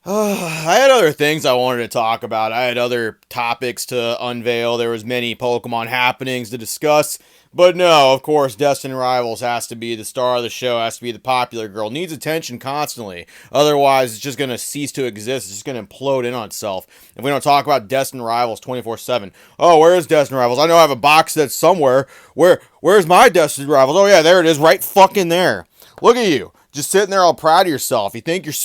I had other things I wanted to talk about. I had other topics to unveil. There was many Pokemon happenings to discuss. But no, of course, Destined Rivals has to be the star of the show, has to be the popular girl. Needs attention constantly. Otherwise, it's just going to cease to exist. It's just going to implode in on itself. If we don't talk about Destined Rivals 24/7. Oh, where is Destined Rivals? I know I have a box that's somewhere. Where's my Destined Rivals? Oh yeah, there it is, right fucking there. Look at you, just sitting there all proud of yourself. You think you're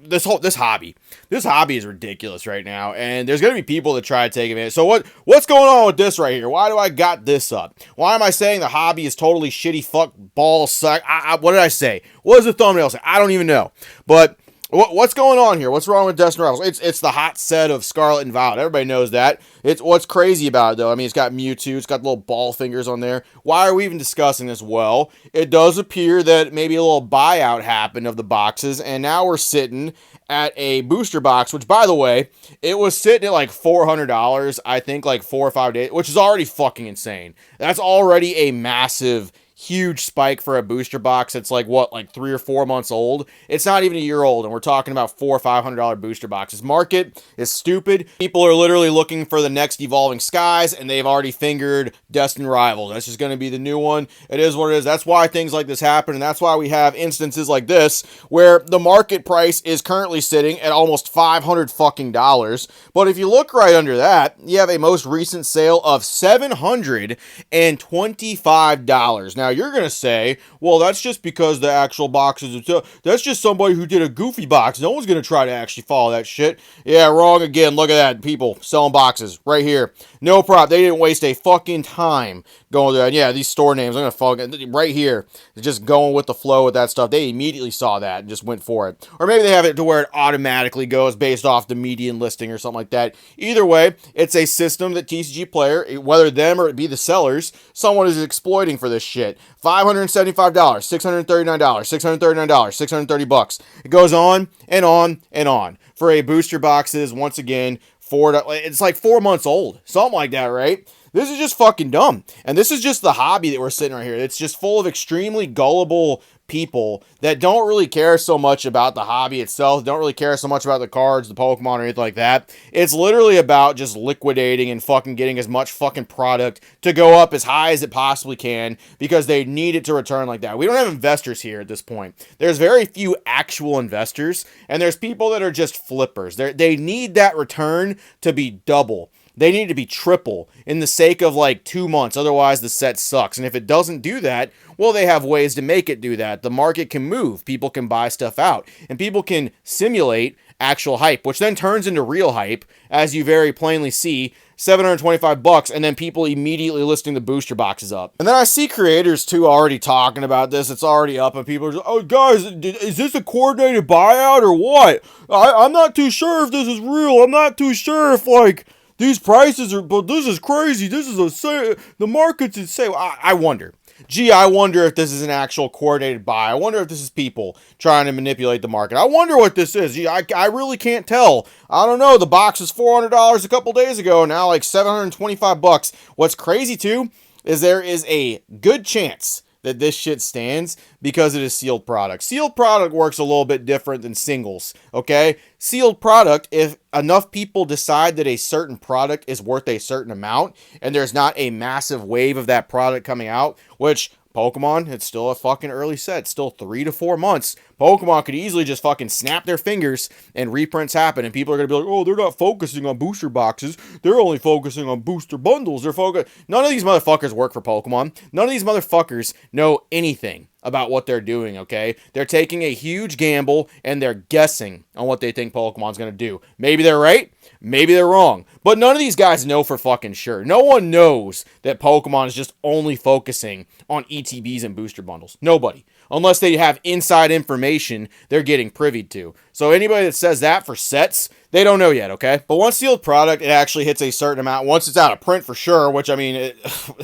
this hobby. This hobby is ridiculous right now, and there's gonna be people that try to take advantage. So what's going on with this right here? Why do I got this up? Why am I saying the hobby is totally shitty? Fuck ball suck. What did I say? What does the thumbnail say? I don't even know. But what's going on here? What's wrong with Destined Rivals? It's the hot set of Scarlet and Violet. Everybody knows that. It's what's crazy about it though. I mean, it's got Mewtwo. It's got little ball fingers on there. Why are we even discussing this? Well, it does appear that maybe a little buyout happened of the boxes, and now we're sitting at a booster box. Which, by the way, it was sitting at like $400. I think like 4 or 5 days, which is already fucking insane. That's already a massive, huge spike for a booster box. It's like what, like 3 or 4 months old. It's not even a year old, and we're talking about $400 or $500 booster boxes. Market is stupid. People are literally looking for the next Evolving Skies, and they've already fingered Destined Rivals. That's just going to be the new one. It is what it is. That's why things like this happen, and that's why we have instances like this where the market price is currently sitting at almost $500 fucking dollars. But if you look right under that, you have a most recent sale of $725. Now you're gonna say, well, that's just because the actual boxes that's just somebody who did a goofy box. No one's gonna try to actually follow that shit. Yeah, wrong again. Look at that. People selling boxes right here. No problem. They didn't waste a fucking time going there. Yeah, these store names, I'm gonna fucking right here. They're just going with the flow with that stuff. They immediately saw that and just went for it. Or maybe they have it to where it automatically goes based off the median listing or something like that. Either way, it's a system that TCG player, whether them or it be the sellers, someone is exploiting for this shit. $575, $639, $639, $630. It goes on and on and on. For a booster boxes, once again, it's like 4 months old. Something like that, right? This is just fucking dumb. And this is just the hobby that we're sitting right here. It's just full of extremely gullible people that don't really care so much about the hobby itself, don't really care so much about the cards, the Pokemon, or anything like that. It's literally about just liquidating and fucking getting as much fucking product to go up as high as it possibly can because they need it to return like that. We don't have investors here at this point. There's very few actual investors, and there's people that are just flippers. They need that return to be double. They need to be triple in the sake of like 2 months. Otherwise, the set sucks. And if it doesn't do that, well, they have ways to make it do that. The market can move. People can buy stuff out. And people can simulate actual hype, which then turns into real hype, as you very plainly see. $725, and then people immediately listing the booster boxes up. And then I see creators too already talking about this. It's already up, and people are just, oh guys, is this a coordinated buyout or what? I'm not too sure if this is real. I'm not too sure if like these prices are, but this is crazy. This is the market's insane. I wonder. Gee, I wonder if this is an actual coordinated buy. I wonder if this is people trying to manipulate the market. I wonder what this is. Gee, I really can't tell. I don't know. The box was $400 a couple days ago. Now like $725. What's crazy too is there is a good chance that this shit stands because it is sealed product. Sealed product works a little bit different than singles, okay? Sealed product, if enough people decide that a certain product is worth a certain amount and there's not a massive wave of that product coming out, which Pokemon, it's still a fucking early set. It's still 3 to 4 months. Pokemon could easily just fucking snap their fingers and reprints happen. And people are going to be like, oh, they're not focusing on booster boxes. They're only focusing on booster bundles. None of these motherfuckers work for Pokemon. None of these motherfuckers know anything about what they're doing, okay? They're taking a huge gamble and they're guessing on what they think Pokemon's going to do. Maybe they're right. Maybe they're wrong. But none of these guys know for fucking sure. No one knows that Pokemon is just only focusing on ETBs and booster bundles. Nobody. Unless they have inside information they're getting privy to. So anybody that says that for sets, they don't know yet, okay? But once sealed product, it actually hits a certain amount. Once it's out of print for sure, which I mean,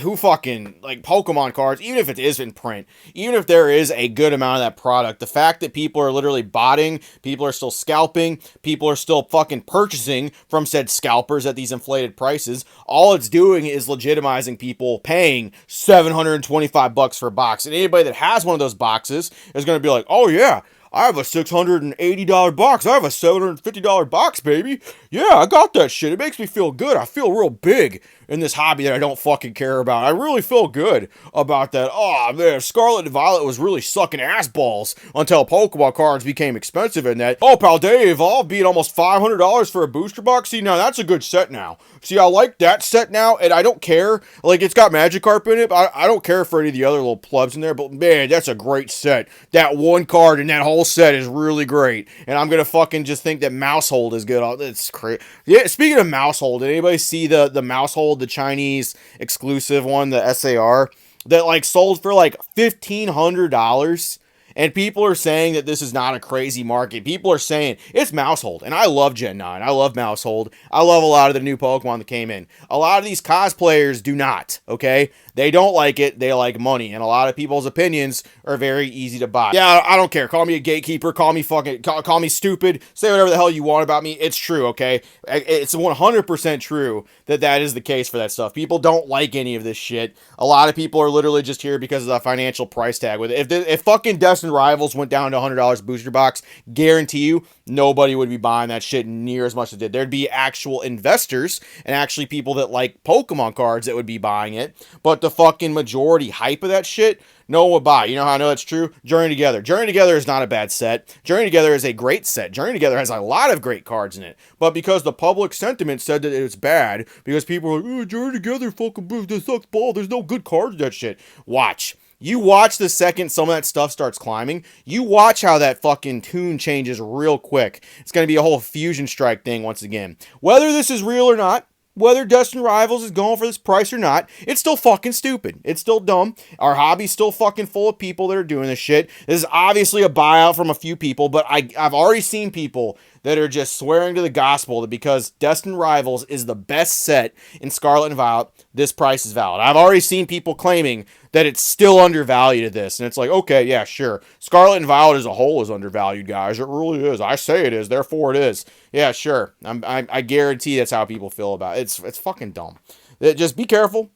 who fucking, like Pokemon cards, even if it is in print, even if there is a good amount of that product, the fact that people are literally botting, people are still scalping, people are still fucking purchasing from said scalpers at these inflated prices, all it's doing is legitimizing people paying $725 for a box. And anybody that has one of those boxes is going to be like, oh yeah, I have a $680 box. I have a $750 box, baby. Yeah, I got that shit. It makes me feel good. I feel real big in this hobby that I don't fucking care about. I really feel good about that. Oh, man, Scarlet and Violet was really sucking ass balls until Pokemon cards became expensive in that. Oh, Paldea Evolved being almost $500 for a booster box. See, now that's a good set now. See, I like that set now, and I don't care. Like, it's got Magikarp in it, but I don't care for any of the other little plebs in there. But, man, that's a great set. That one card in that whole set is really great. And I'm going to fucking just think that Mousehold is good. It's crazy. Yeah, speaking of Mousehold, did anybody see the Mousehold, the Chinese exclusive one, the SAR, that, like, sold for, like, $1,500? And people are saying that this is not a crazy market. People are saying it's Mousehold. And I love Gen 9. I love Mousehold. I love a lot of the new Pokemon that came in. A lot of these cosplayers do not, okay? They don't like it. They like money. And a lot of people's opinions are very easy to buy. Yeah, I don't care. Call me a gatekeeper. Call me fucking, call me stupid. Say whatever the hell you want about me. It's true, okay? It's 100% true that that is the case for that stuff. People don't like any of this shit. A lot of people are literally just here because of the financial price tag with it. If fucking Destined Rivals went down to $100 booster box, guarantee you, nobody would be buying that shit near as much as it did. There'd be actual investors and actually people that like Pokemon cards that would be buying it. But the fucking majority hype of that shit, no one would buy. You know how I know that's true? Journey Together. Journey Together is not a bad set. Journey Together is a great set. Journey Together has a lot of great cards in it. But because the public sentiment said that it's bad, because people were like, oh, Journey Together fucking this sucks ball. There's no good cards in that shit. Watch. You watch the second some of that stuff starts climbing. You watch how that fucking tune changes real quick. It's going to be a whole Fusion Strike thing once again. Whether this is real or not, whether Destined Rivals is going for this price or not, it's still fucking stupid. It's still dumb. Our hobby's still fucking full of people that are doing this shit. This is obviously a buyout from a few people, but I've already seen people that are just swearing to the gospel that because Destined Rivals is the best set in Scarlet and Violet, this price is valid. I've already seen people claiming that it's still undervalued at this, and it's like, okay, yeah, sure. Scarlet and Violet as a whole is undervalued, guys. It really is. I say it is, therefore it is. Yeah, sure. I guarantee that's how people feel about it. It's fucking dumb. Just be careful.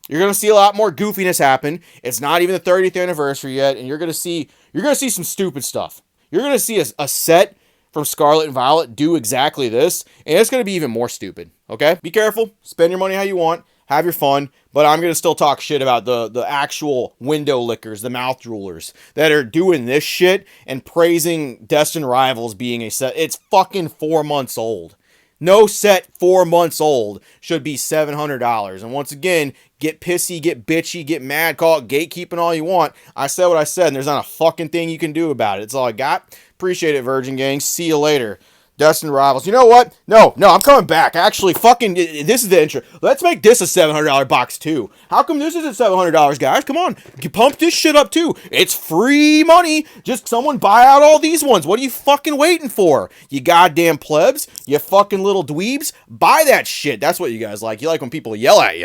You're gonna see a lot more goofiness happen. It's not even the 30th anniversary yet, and you're gonna see some stupid stuff. You're gonna see a set from Scarlet and Violet do exactly this, and it's going to be even more stupid, okay? Be careful. Spend your money how you want. Have your fun. But I'm going to still talk shit about the actual window lickers, the mouth droolers, that are doing this shit and praising Destined Rivals being a set. It's fucking 4 months old. No set 4 months old should be $700. And once again, get pissy, get bitchy, get mad, call it gatekeeping all you want. I said what I said, and there's not a fucking thing you can do about it. That's all I got. Appreciate it, Virgin Gang. See you later. Destined Rivals. You know what? No, I'm coming back. Actually, fucking, this is the intro. Let's make this a $700 box, too. How come this isn't $700, guys? Come on. Pump this shit up, too. It's free money. Just someone buy out all these ones. What are you fucking waiting for? You goddamn plebs. You fucking little dweebs. Buy that shit. That's what you guys like. You like when people yell at you.